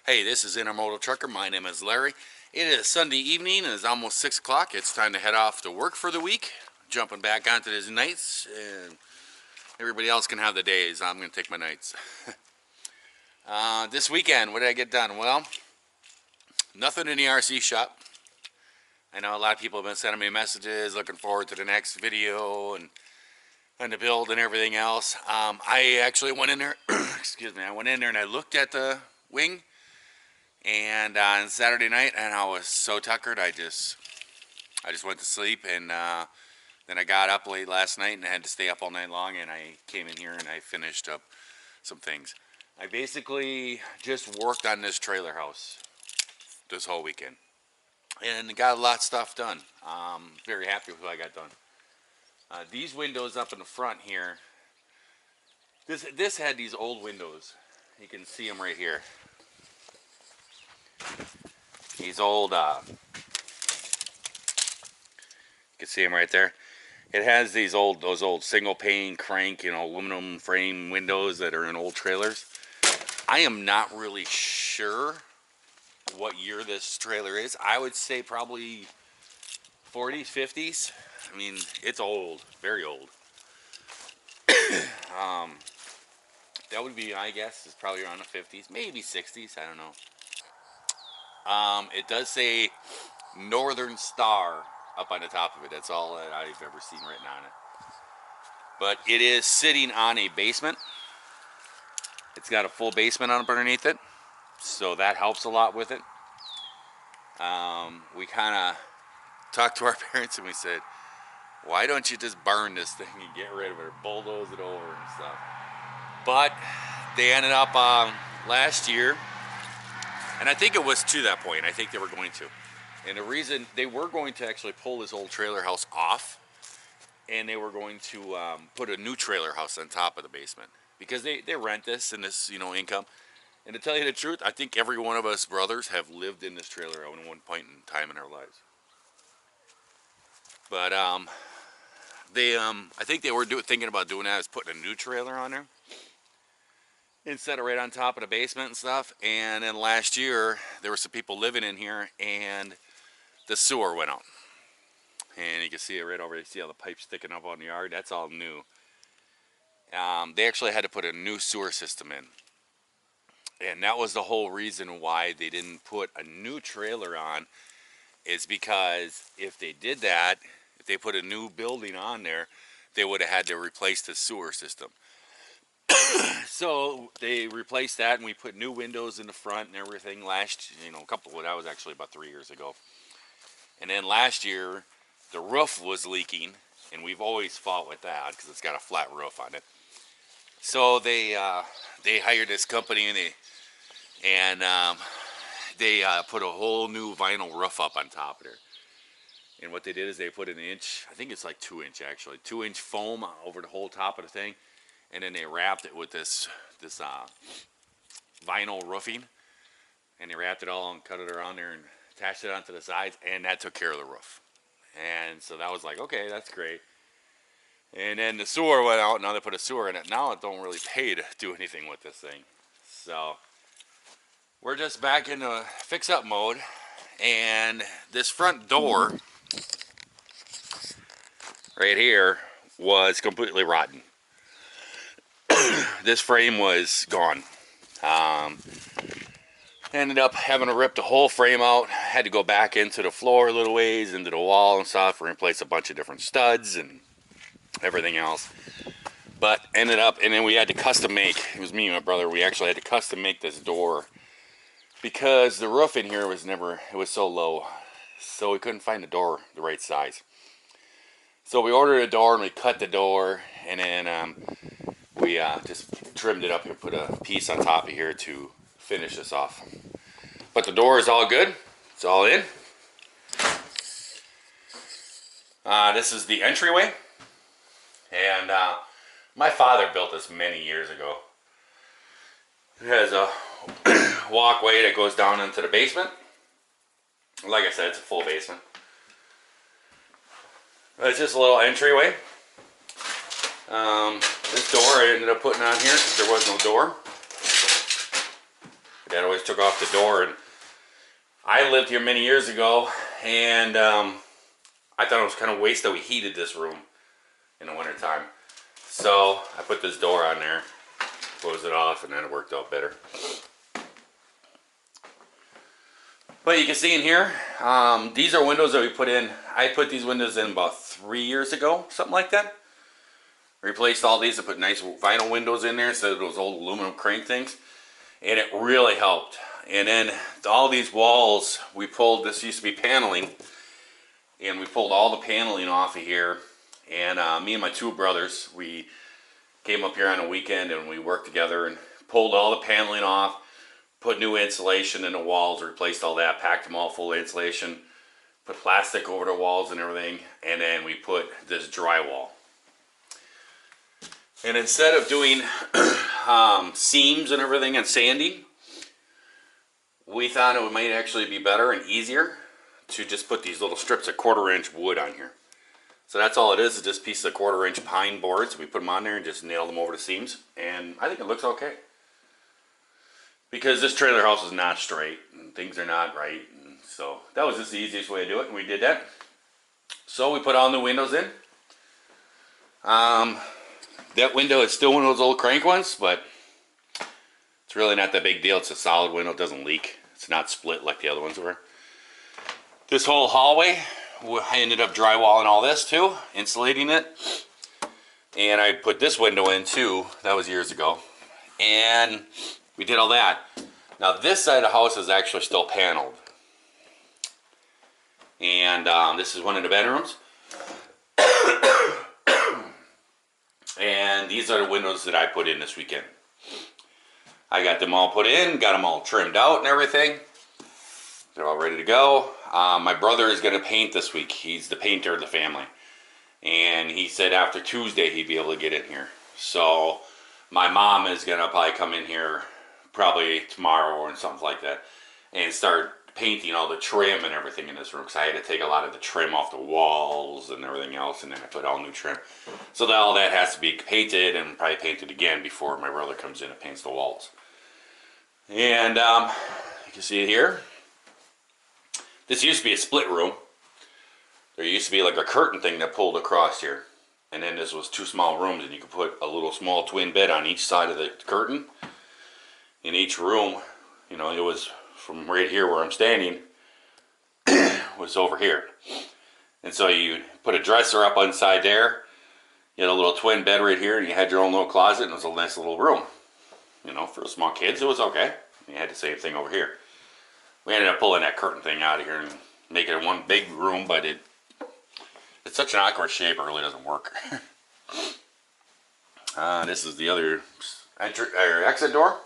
Hey, this is Intermodaltrucker. My name is Larry. It is Sunday evening and it's almost 6 o'clock. It's time to head off to work for the week. Jumping back onto these nights, and everybody else can have the days. I'm going to take my nights. This weekend, what did I get done? Well, nothing in the RC shop. I know a lot of people have been sending me messages looking forward to the next video and the build and everything else. I actually went in there, excuse me, I went in there and I looked at the wing. And on Saturday night, and I was so tuckered, I just went to sleep, and then I got up late last night and I had to stay up all night long, and I came in here and I finished up some things. I basically just worked on this trailer house this whole weekend, and got a lot of stuff done. Very happy with what I got done. These windows up in the front here, this had these old windows. You can see them right here. These old, you can see them right there. It has those old single pane crank, aluminum frame windows that are in old trailers. I am not really sure what year this trailer is. I would say probably 40s, 50s. I mean, it's old, very old. That would be, I guess, it's probably around the 50s, maybe 60s, I don't know. It does say Northern Star up on the top of it. That's all that I've ever seen written on it. But it is sitting on a basement. It's got a full basement underneath it, so that helps a lot with it. We kind of talked to our parents and we said, why don't you just burn this thing and get rid of it or bulldoze it over and stuff? But they ended up last year, and I think it was to that point. I think they were going to. And the reason they were going to actually pull this old trailer house off, and they were going to put a new trailer house on top of the basement, because they rent this and this, income. And to tell you the truth, I think every one of us brothers have lived in this trailer at one point in time in our lives. But I think they were thinking about doing that, is putting a new trailer on there instead of right on top of the basement and stuff. And then last year there were some people living in here and the sewer went out, and you can see it right over there. You see all the pipes sticking up on the yard. That's all new. They actually had to put a new sewer system in, and that was the whole reason why they didn't put a new trailer on, is because if they did that, if they put a new building on there, they would have had to replace the sewer system. So they replaced that, and we put new windows in the front and everything that was actually about 3 years ago. And then last year the roof was leaking, and we've always fought with that because it's got a flat roof on it. So they hired this company, and they put a whole new vinyl roof up on top of there. And what they did is they put an inch, I think it's like 2 inch actually, 2-inch foam over the whole top of the thing. And then they wrapped it with this vinyl roofing, and they wrapped it all and cut it around there and attached it onto the sides, and that took care of the roof. And so that was like, okay, that's great. And then the sewer went out. Now they put a sewer in it. Now it don't really pay to do anything with this thing. So we're just back into fix-up mode. And this front door right here was completely rotten. This frame was gone. Ended up having to rip the whole frame out. Had to go back into the floor a little ways, into the wall and stuff, and replace a bunch of different studs and everything else. But ended up, and then we had to custom make, it was me and my brother, we actually had to custom make this door, because the roof in here was it was so low, so we couldn't find the door the right size. So we ordered a door, and we cut the door, and then we just trimmed it up and put a piece on top of here to finish this off. But the door is all good. It's all in. This is the entryway. And my father built this many years ago. It has a walkway that goes down into the basement. Like I said, it's a full basement. It's just a little entryway. This door I ended up putting on here because there was no door. Dad always took off the door, and I lived here many years ago, and I thought it was kind of a waste that we heated this room in the wintertime. So I put this door on there, closed it off, and then it worked out better. But you can see in here, these are windows that we put in. I put these windows in about 3 years ago, something like that. Replaced all these and put nice vinyl windows in there instead of those old aluminum crank things. And it really helped. And then all these walls, we pulled, this used to be paneling, and we pulled all the paneling off of here. And me and my two brothers, we came up here on a weekend and we worked together and pulled all the paneling off, put new insulation in the walls, replaced all that, packed them all full of insulation, put plastic over the walls and everything, and then we put this drywall. And instead of doing seams and everything and sanding, we thought it might actually be better and easier to just put these little strips of 1/4-inch wood on here. So that's all it is just pieces of 1/4-inch pine boards. We put them on there and just nail them over the seams, and I think it looks okay. Because this trailer house is not straight, and things are not right, and so that was just the easiest way to do it, and we did that. So we put all new windows in. That window is still one of those old crank ones, but it's really not that big deal. It's a solid window, it doesn't leak. It's not split like the other ones were. This whole hallway, I ended up drywalling all this too, insulating it. And I put this window in too, that was years ago. And we did all that. Now this side of the house is actually still paneled. And this is one of the bedrooms. And these are the windows that I put in this weekend. I got them all put in, got them all trimmed out and everything. They're all ready to go. My brother is going to paint this week. He's the painter of the family. And he said after Tuesday he'd be able to get in here. So my mom is going to probably come in here probably tomorrow or something like that and start painting all the trim and everything in this room, because I had to take a lot of the trim off the walls and everything else, and then I put all new trim. So that all that has to be painted and probably painted again before my brother comes in and paints the walls. And you can see it here. This used to be a split room. There used to be like a curtain thing that pulled across here. And then this was 2 small rooms, and you could put a little small twin bed on each side of the curtain. In each room, you know, it was from right here where I'm standing, was over here. And so you put a dresser up inside there, you had a little twin bed right here, and you had your own little closet, and it was a nice little room. You know, for small kids, it was okay. You had the same thing over here. We ended up pulling that curtain thing out of here and making it one big room, but it's such an awkward shape, it really doesn't work. This is the other exit door.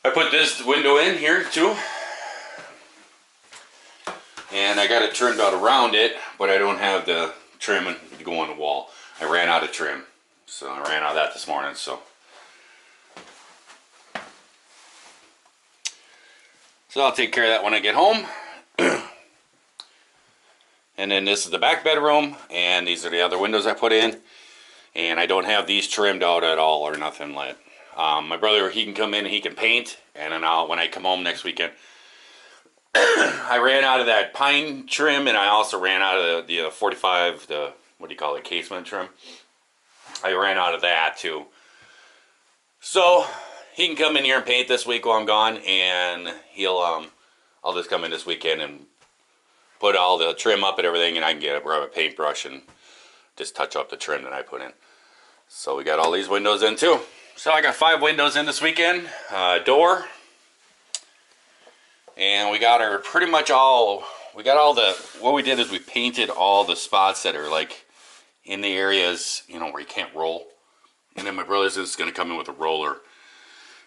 I put this window in here too, and I got it trimmed out around it, but I don't have the trim to go on the wall. I ran out of trim, so I ran out of that this morning. So I'll take care of that when I get home. And then this is the back bedroom, and these are the other windows I put in, and I don't have these trimmed out at all or nothing like. My brother, he can come in and he can paint, and then when I come home next weekend, I ran out of that pine trim, and I also ran out of the 45, the, what do you call it, casement trim. I ran out of that too. So he can come in here and paint this week while I'm gone, and I'll just come in this weekend and put all the trim up and everything, and I can get a paintbrush and just touch up the trim that I put in. So we got all these windows in too. So I got 5 windows in this weekend, door, and we got pretty much all, what we did is we painted all the spots that are like in the areas, you know, where you can't roll. And then my brother's just going to come in with a roller,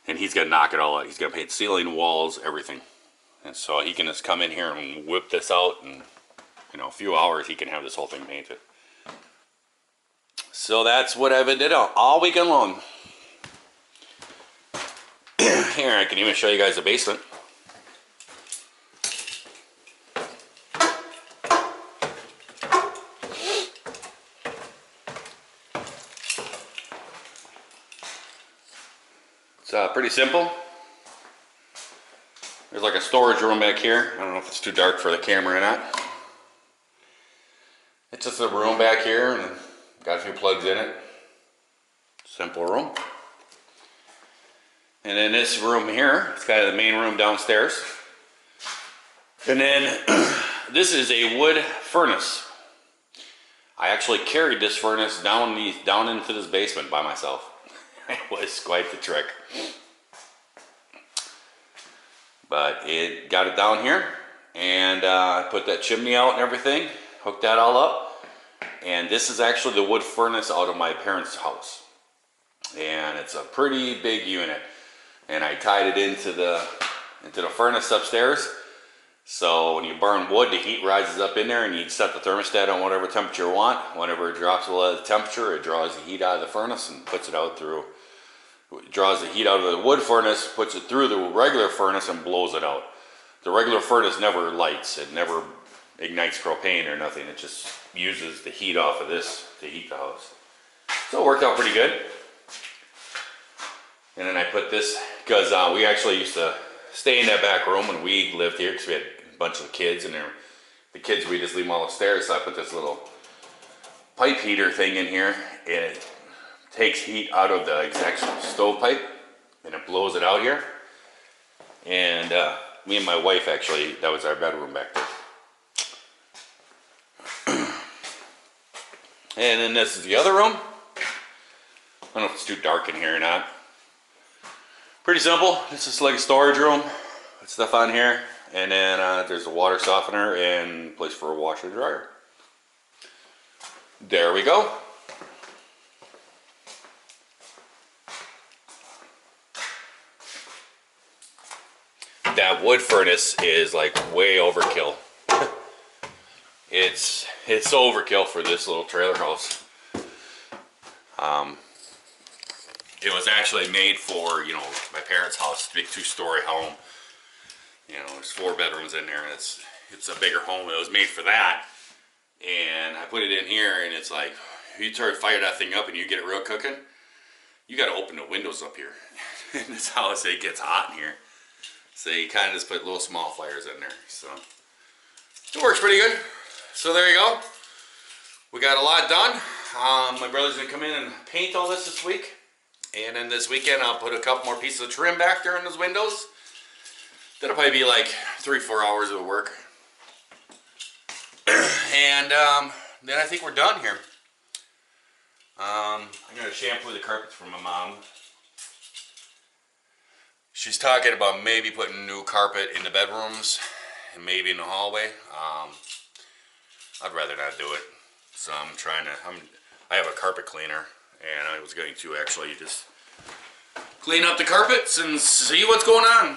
and he's going to knock it all out. He's going to paint ceiling, walls, everything. And so he can just come in here and whip this out, and you know, a few hours he can have this whole thing painted. So that's what I've been doing all weekend long. Here, I can even show you guys the basement. It's pretty simple. There's like a storage room back here. I don't know if it's too dark for the camera or not. It's just a room back here and got a few plugs in it. Simple room. And then this room here, it's kind of the main room downstairs. And then this is a wood furnace. I actually carried this furnace down into this basement by myself. It was quite the trick. But it got it down here, and I put that chimney out and everything, hooked that all up. And this is actually the wood furnace out of my parents' house. And it's a pretty big unit. And I tied it into the furnace upstairs. So when you burn wood, the heat rises up in there, and you set the thermostat on whatever temperature you want. Whenever it drops below the temperature, it draws the heat out of the furnace and puts it out through. It draws the heat out of the wood furnace, puts it through the regular furnace, and blows it out. The regular furnace never lights. It never ignites propane or nothing. It just uses the heat off of this to heat the house. So it worked out pretty good. And then I put this, because we actually used to stay in that back room when we lived here, because we had a bunch of kids, and the kids, we just leave them all upstairs. So I put this little pipe heater thing in here, and it takes heat out of the actual stovepipe, and it blows it out here. And me and my wife, actually, that was our bedroom back there. And then this is the other room. I don't know if it's too dark in here or not. Pretty simple. It's just like a storage room with stuff on here. And then there's a water softener and place for a washer and dryer. There we go. That wood furnace is like way overkill. It's overkill for this little trailer house. It was actually made for, you know, my parents' house, big 2-story home. You know, there's 4 bedrooms in there, and it's a bigger home. It was made for that. And I put it in here, and it's like, you try to fire that thing up and you get it real cooking, you got to open the windows up here. In this house, it gets hot in here. So you kind of just put little small fires in there. So it works pretty good. So there you go. We got a lot done. My brother's going to come in and paint all this week. And then this weekend, I'll put a couple more pieces of trim back there in those windows. That'll probably be like 3-4 hours of work. And then I think we're done here. I'm going to shampoo the carpets for my mom. She's talking about maybe putting new carpet in the bedrooms and maybe in the hallway. I'd rather not do it. So I'm trying to, I have a carpet cleaner, and I was going to actually just clean up the carpets and see what's going on.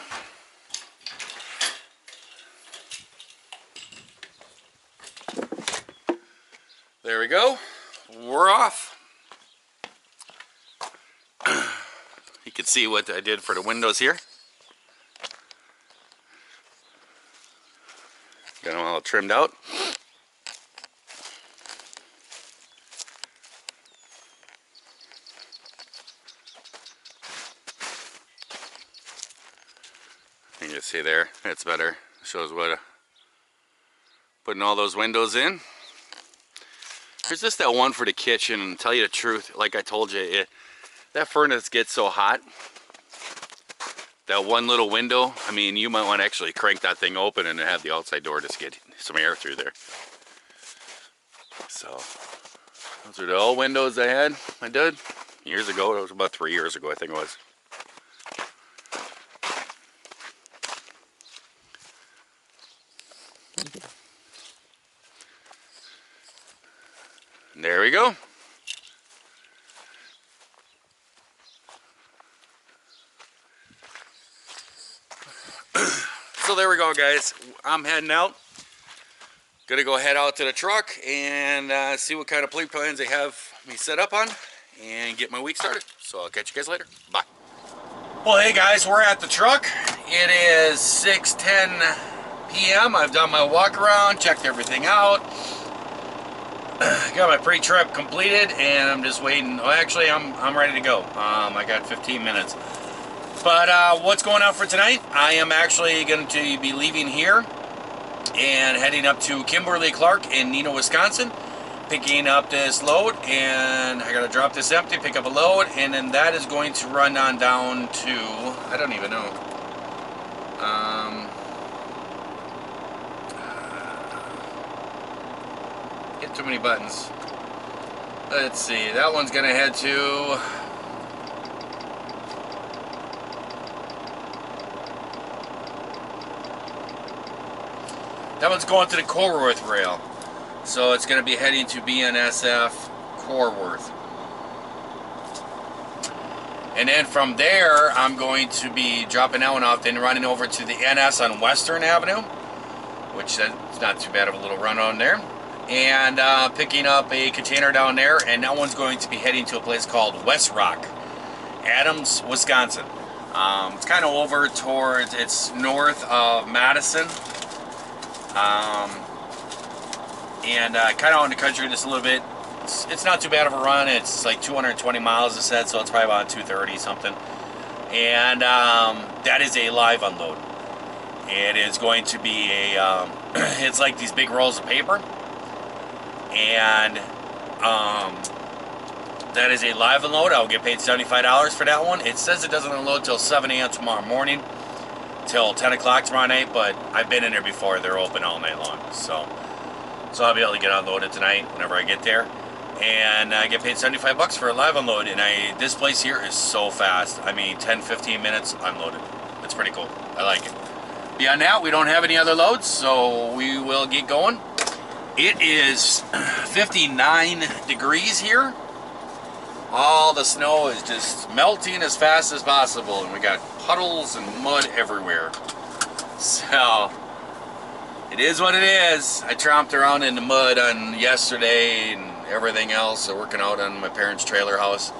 There we go. We're off. You can see what I did for the windows here. Got them all trimmed out. You can see there, it's better. It shows what putting all those windows in. There's just that one for the kitchen, and to tell you the truth, like I told you, that furnace gets so hot. That one little window, I mean, you might want to actually crank that thing open and have the outside door just get some air through there. So, those are the old windows I did years ago. It was about 3 years ago, I think it was. And there we go. So there we go, guys. I'm heading out. Gonna go head out to the truck and see what kind of plans they have me set up on and get my week started. So I'll catch you guys later. Bye. Well, hey guys, we're at the truck. It is 6:10 p.m. I've done my walk around, checked everything out. Got my pre-trip completed, and I'm just waiting. Well, actually, I'm ready to go. I got 15 minutes. But what's going on for tonight? I am actually going to be leaving here and heading up to Kimberly-Clark in Neenah, Wisconsin, picking up this load, and I gotta drop this empty, pick up a load, and then that is going to run on down to, I don't even know, hit too many buttons. Let's see, that one's gonna head to, that one's going to the Corworth rail. So it's going to be heading to BNSF Corworth. And then from there, I'm going to be dropping that one off, then running over to the NS on Western Avenue, which is not too bad of a little run on there. And picking up a container down there, and that one's going to be heading to a place called West Rock, Adams, Wisconsin. It's kind of over towards, it's north of Madison. And kind of on the country just a little bit. It's not too bad of a run. It's like 220 miles, it said, so it's probably about 230 something. And that is a live unload. It is going to be a, it's like these big rolls of paper. And that is a live unload. I'll get paid $75 for that one. It says it doesn't unload till 7 a.m. tomorrow morning, till 10 o'clock tomorrow night, but I've been in there before. They're open all night long. So I'll be able to get unloaded tonight whenever I get there. And I get paid $75 for a live unload. And this place here is so fast. I mean, 10-15 minutes unloaded. It's pretty cool. I like it. Beyond that, we don't have any other loads, so we will get going. It is 59 degrees here. All the snow is just melting as fast as possible, and we got puddles and mud everywhere. So it is what it is. I tromped around in the mud on yesterday and everything else. So working out on my parents' trailer house.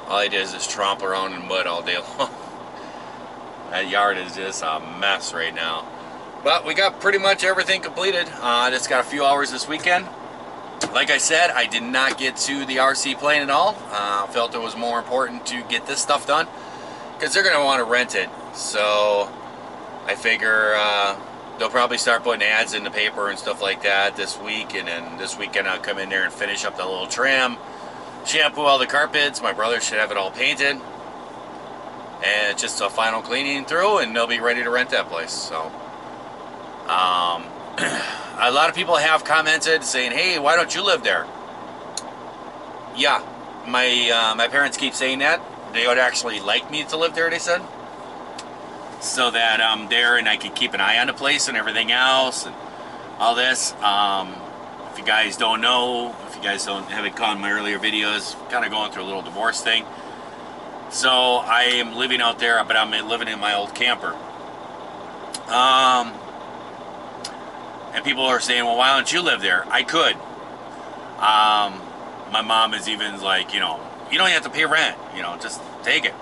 All I did is just tromp around in mud all day long. That yard is just a mess right now. But we got pretty much everything completed. Just got a few hours this weekend. Like I said, I did not get to the RC plane at all. Felt it was more important to get this stuff done, because they're going to want to rent it. So I figure they'll probably start putting ads in the paper and stuff like that this week, and then this weekend I'll come in there and finish up the little trim, shampoo all the carpets. My brother should have it all painted, and just a final cleaning through, and they'll be ready to rent that place. So a lot of people have commented saying, hey, why don't you live there? Yeah, my parents keep saying that. They would actually like me to live there, they said, so that I'm there and I can keep an eye on the place and everything else and all this. If you guys don't know, if you guys haven't caught my earlier videos, kind of going through a little divorce thing. So I am living out there, but I'm living in my old camper. And people are saying, well, why don't you live there? I could. My mom is even like, you know, you don't have to pay rent, you know, just take it.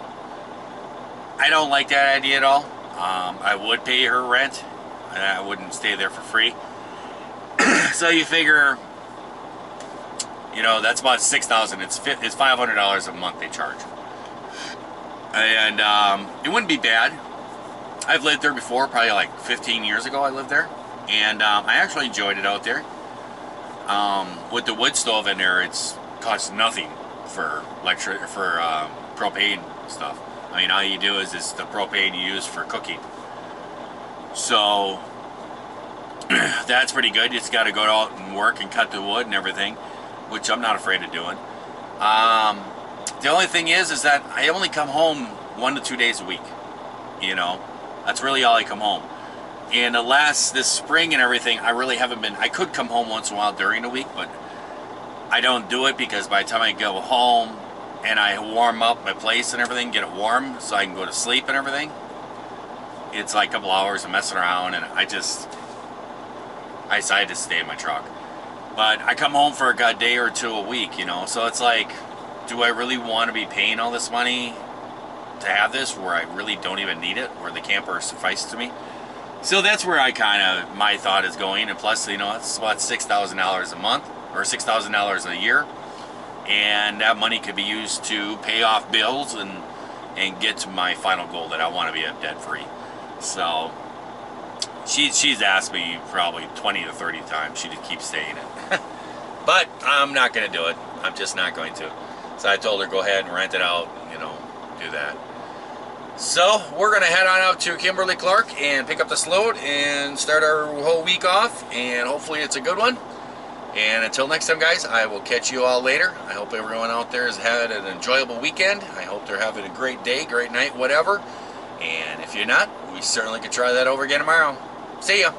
I don't like that idea at all. I would pay her rent, and I wouldn't stay there for free. So you figure, you know, that's about $6,000. It's $500 a month they charge, and it wouldn't be bad. I've lived there before, probably like 15 years ago. I lived there, and I actually enjoyed it out there. With the wood stove in there, it's costs nothing for propane stuff. I mean, all you do is it's the propane you use for cooking. So that's pretty good. You just got to go out and work and cut the wood and everything, which I'm not afraid of doing. The only thing is that I only come home 1 to 2 days a week. You know, that's really all I come home. And this spring and everything, I really haven't been. I could come home once in a while during the week, but I don't do it, because by the time I go home and I warm up my place and everything, get it warm so I can go to sleep and everything, it's like a couple hours of messing around, and I decided to stay in my truck. But I come home for a day or two a week, you know, so it's like, do I really want to be paying all this money to have this where I really don't even need it, where the camper suffices to me? So that's where my thought is going. And plus, you know, it's about $6,000 a month, or $6,000 a year, and that money could be used to pay off bills and and get to my final goal that I want to be debt free. So she's asked me probably 20 to 30 times. She just keeps saying it. But I'm not going to do it. I'm just not going to. So I told her, go ahead and rent it out, you know, do that. So we're going to head on out to Kimberly-Clark and pick up this load and start our whole week off, and hopefully it's a good one. And until next time, guys, I will catch you all later. I hope everyone out there has had an enjoyable weekend. I hope they're having a great day, great night, whatever. And if you're not, we certainly could try that over again tomorrow. See ya.